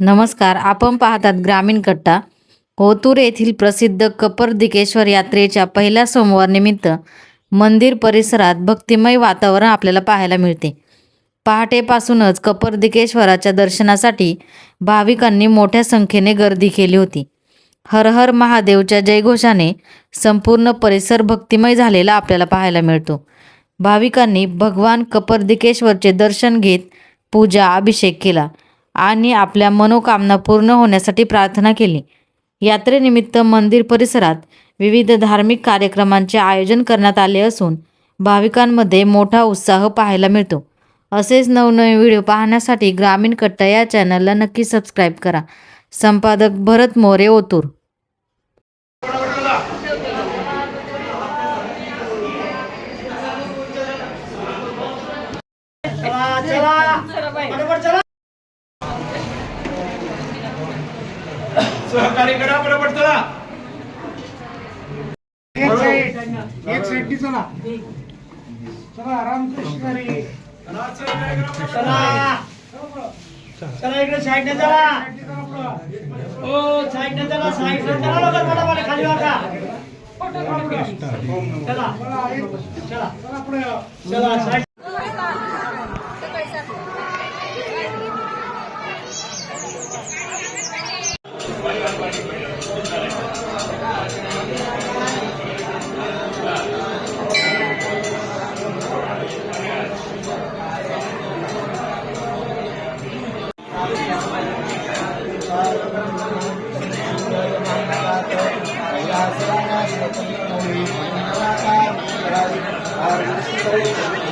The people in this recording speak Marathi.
नमस्कार. आपण पाहतात ग्रामीण कट्टा. ओतूर येथील प्रसिद्ध कपर्दिकेश्वर यात्रेच्या पहिल्या सोमवार निमित्त मंदिर परिसरात भक्तिमय वातावरण आपल्याला पाहायला मिळते. पहाटेपासूनच कपर्दिकेश्वराच्या दर्शनासाठी भाविकांनी मोठ्या संख्येने गर्दी केली होती. हर हर महादेवच्या जयघोषाने संपूर्ण परिसर भक्तिमय झालेला आपल्याला पाहायला मिळतो. भाविकांनी भगवान कपर्दिकेश्वरचे दर्शन घेत पूजा अभिषेक केला आणि आपल्या मनोकामना पूर्ण होण्यासाठी प्रार्थना केली. यात्रेनिमित्त मंदिर परिसरात विविध धार्मिक कार्यक्रमांचे आयोजन करण्यात आले असून भाविकांमध्ये मोठा उत्साह पाहायला मिळतो. असेच नवनवीन व्हिडिओ पाहण्यासाठी ग्रामीण कट्टा या चॅनलला नक्की सबस्क्राईब करा. संपादक भरत मोरे, ओतूर. सहकारी करा बरोबर. चला एक साइड चला चला आराम से चला इकडे साईडने चला. ओ साईडने चला, साईडने चला. लोक बरोबर खाली वाका. चला चला चला साईड. Terima kasih.